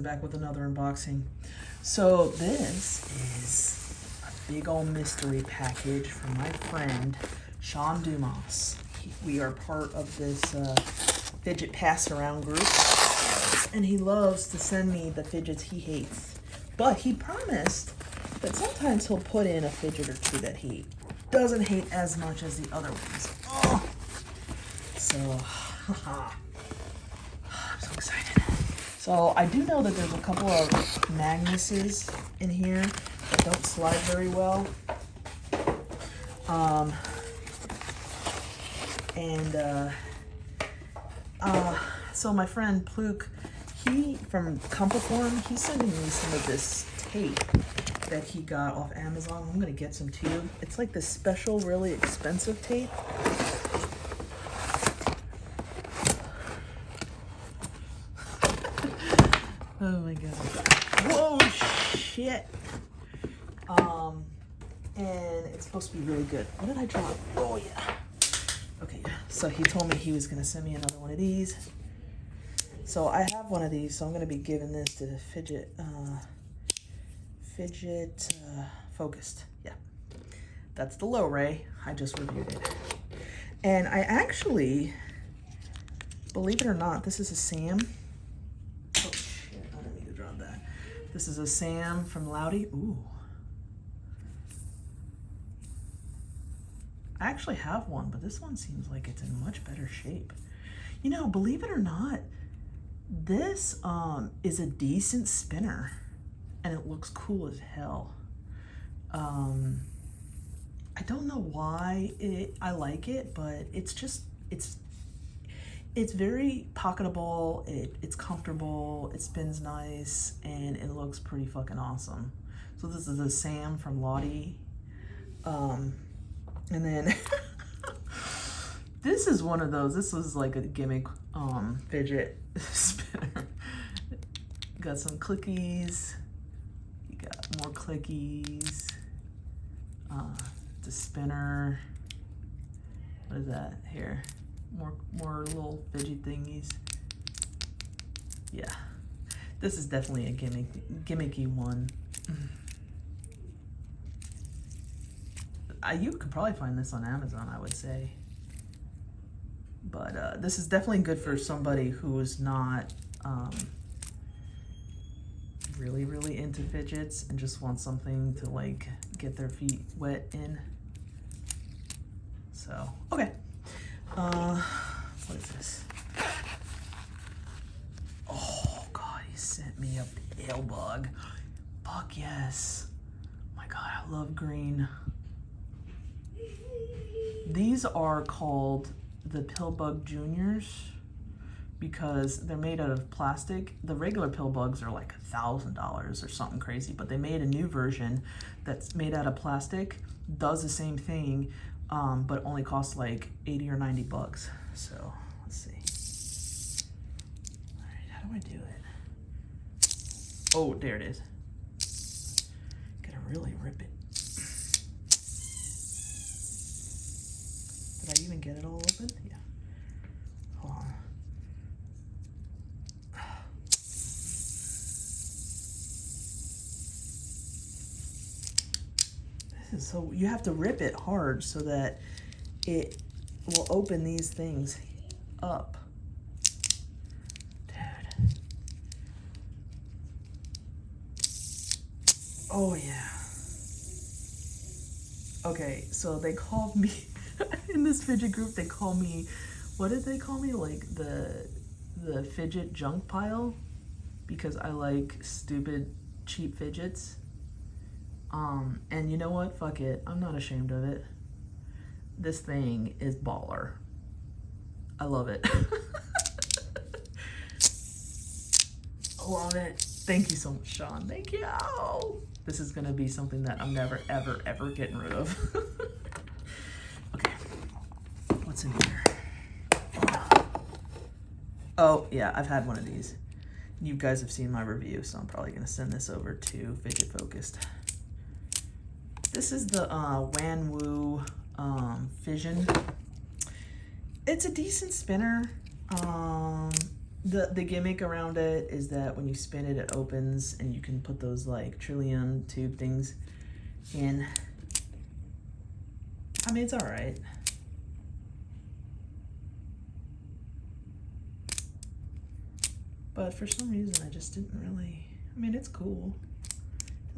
Back with another unboxing. So this is a big old mystery package from my friend Sean Dumas. We are part of this fidget pass around group, and he loves to send me the fidgets he hates. But he promised that sometimes he'll put in a fidget or two that he doesn't hate as much as the other ones. Oh. So, I'm so excited. So I do know that there's a couple of magnuses in here that don't slide very well. So my friend Pluke, he from Compaform, he's sending me some of this tape that he got off Amazon. I'm gonna get some too. It's like this special, really expensive tape. Oh my god. Whoa, shit. And it's supposed to be really good. What did I drop? Oh yeah. Okay, so he told me he was gonna send me another one of these. So I have one of these, so I'm gonna be giving this to the Fidget Focused. Yeah. That's the low ray. I just reviewed it. And I actually, believe it or not, this is a Sam. Oh shit, I didn't mean to drop that. This is a Sam from Loudy. Ooh. I actually have one, but this one seems like it's in much better shape. You know, believe it or not, this is a decent spinner, and it looks cool as hell. I don't know why I like it, but it's just, it's very pocketable, it's comfortable, it spins nice, and it looks pretty fucking awesome. So this is a Sam from Lottie. And then this is one of those, this was like a gimmick fidget spinner. Got some clickies, you got more clickies, the spinner, what is that here? More little fidget thingies. Yeah, this is definitely a gimmicky one. You could probably find this on Amazon, I would say. But this is definitely good for somebody who is not really into fidgets and just wants something to like get their feet wet in. So, okay. What is this? Oh god, he sent me a pale bug. Fuck yes. Oh my god, I love green. These are called the Pill Bug Juniors because they're made out of plastic. The regular pill bugs are like $1,000 or something crazy, but they made a new version that's made out of plastic, does the same thing, but only costs like 80 or 90 bucks. So let's see. All right, how do I do it? Oh, there it is. Gotta really rip it. Did I even get it all open? Yeah. Hold on. This is so, you have to rip it hard so that it will open these things up. Dude. Oh yeah. Okay, so they called me in this fidget group, they call me, what did they call me? Like the fidget junk pile, because I like stupid, cheap fidgets. And you know what? Fuck it. I'm not ashamed of it. This thing is baller. I love it. I love it. Thank you so much, Sean. Thank you. This is gonna be something that I'm never, ever, ever getting rid of. Okay. What's in here? Oh, yeah, I've had one of these. You guys have seen my review, so I'm probably gonna send this over to Fidget Focused. This is the Wanwu Fission. It's a decent spinner. The gimmick around it is that when you spin it, it opens, and you can put those like trillium tube things in. I mean, it's all right. But for some reason, I just didn't really, I mean, it's cool.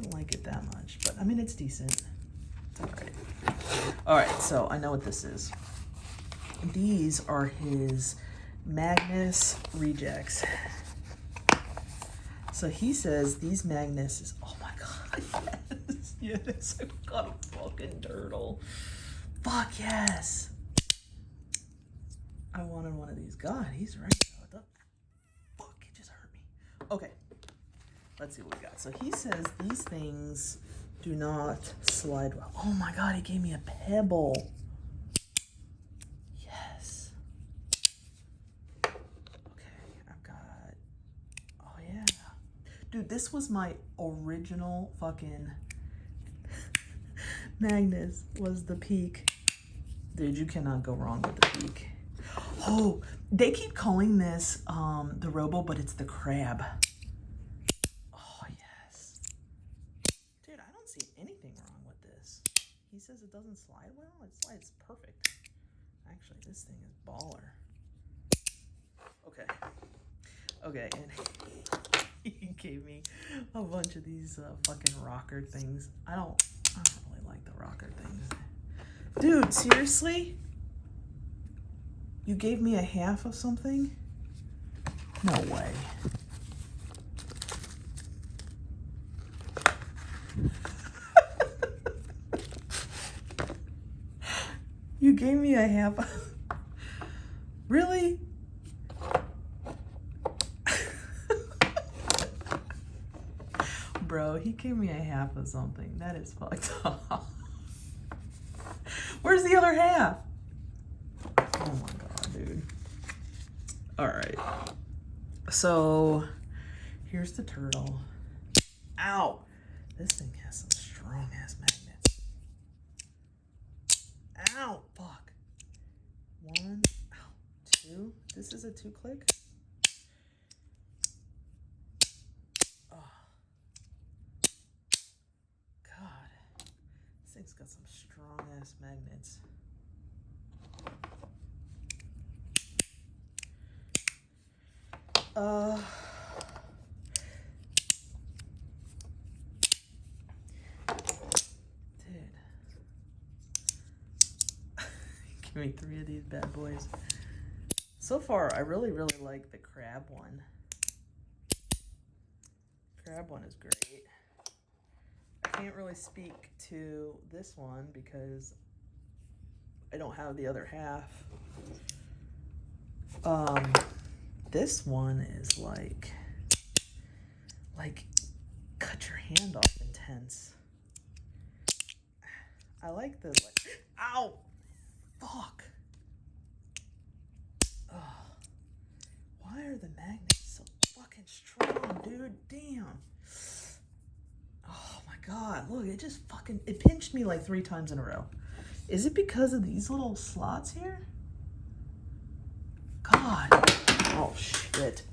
Didn't like it that much, but I mean, it's decent. It's all right. All right, so I know what this is. These are his Magnus rejects. So he says these Magnus is, oh my God, yes, yes, I've got a fucking turtle. Fuck yes. I wanted one of these. God, he's right though. Fuck, it just hurt me. Okay, let's see what we got. So he says these things do not slide well. Oh my God, he gave me a pebble. Yes. Okay, I've got, oh yeah. Dude, this was my original fucking Magnus, was the Peak. Dude, you cannot go wrong with the Peak. Oh, they keep calling this the Robo, but it's the Crab. Oh, yes. Dude, I don't see anything wrong with this. He says it doesn't slide well. It slides perfect. Actually, this thing is baller. Okay. Okay, and he gave me a bunch of these fucking rocker things. I don't really like the rocker things. Dude, seriously? You gave me a half of something? No way. You gave me a half. Really? Bro, he gave me a half of something. That is fucked up. Where's the other half? Oh my God, dude. All right. So here's the turtle. Ow. This thing has some strong ass magnets. Ow. Fuck. 1, ow, 2. This is a 2-click. Oh. God. This thing's got some strong ass magnets. Dude. Give me 3 of these bad boys. So far, I really like the Crab one. Crab one is great. I can't really speak to this one because I don't have the other half. This one is like cut your hand off intense. I like the ow, fuck. Oh, why are the magnets so fucking strong, dude? Damn. Oh my God, look, it pinched me like 3 times in a row. Is it because of these little slots here? God. Oh shit.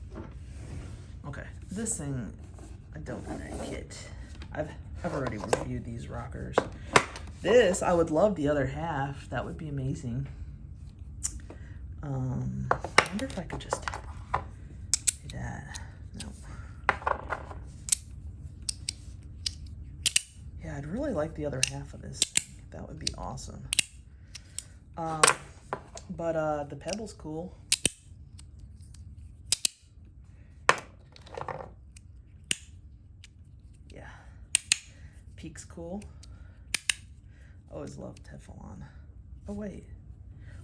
Okay, this thing, I don't like it. I've already reviewed these rockers. This, I would love the other half. That would be amazing. I wonder if I could just do that. No. Yeah, I'd really like the other half of this thing. That would be awesome. But the pebble's cool. Yeah. Peak's cool. Always loved Teflon. Oh, wait.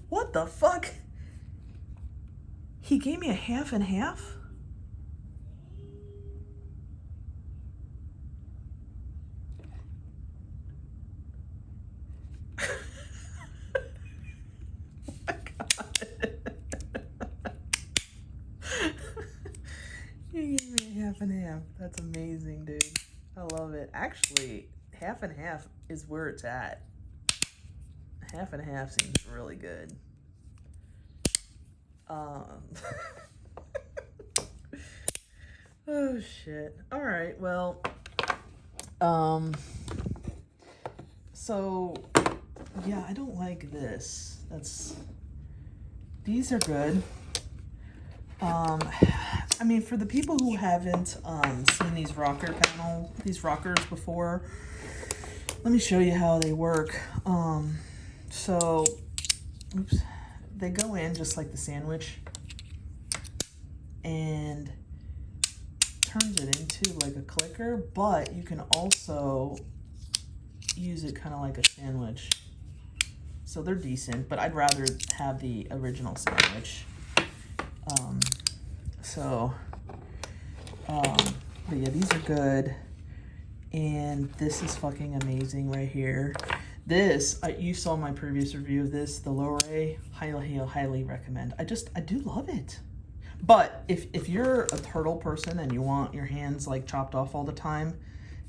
What the fuck? He gave me a half and half? Oh my God. He gave me a half and half. That's amazing, dude. I love it. Actually, half and half is where it's at. Half and half seems really good. Oh shit. All right. Well, so yeah, I don't like this. These are good. I mean, for the people who haven't seen these rockers before, let me show you how they work. So, oops, they go in just like the sandwich and turns it into like a clicker, but you can also use it kind of like a sandwich. So they're decent, but I'd rather have the original sandwich. But yeah, these are good. And this is fucking amazing right here. This, you saw my previous review of this, the Lore, highly recommend. I do love it. But if you're a turtle person and you want your hands like chopped off all the time,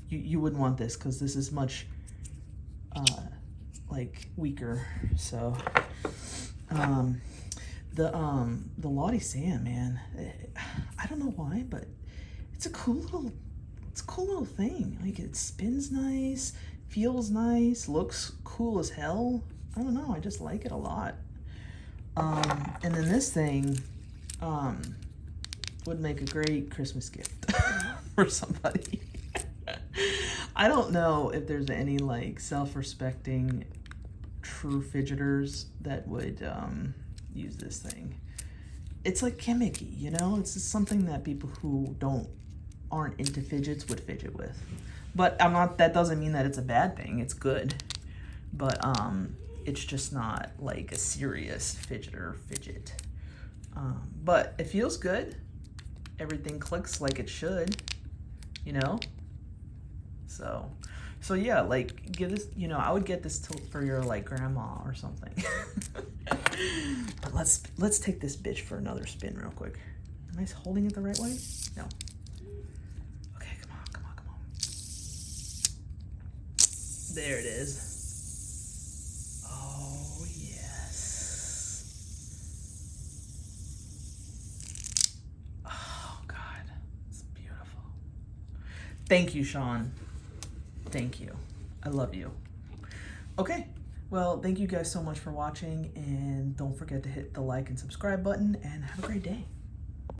you wouldn't want this, because this is much like weaker. So the Lottie Sam, man, I don't know why, but it's a cool little thing. Like, it spins nice, feels nice, looks cool as hell. I don't know, I just like it a lot. And then this thing would make a great Christmas gift for somebody. I don't know if there's any like self-respecting true fidgeters that would use this thing. It's like gimmicky, you know? It's just something that people who aren't into fidgets would fidget with. But that doesn't mean that it's a bad thing. It's good. But it's just not like a serious fidget. But it feels good. Everything clicks like it should, you know? So yeah, like, give this, you know, I would get this for your like grandma or something. But let's take this bitch for another spin real quick. Am I holding it the right way? No. Okay, come on. There it is. Oh yes. Oh God, it's beautiful. Thank you, Sean. Thank you. I love you. Okay, well, thank you guys so much for watching, and don't forget to hit the like and subscribe button, and have a great day.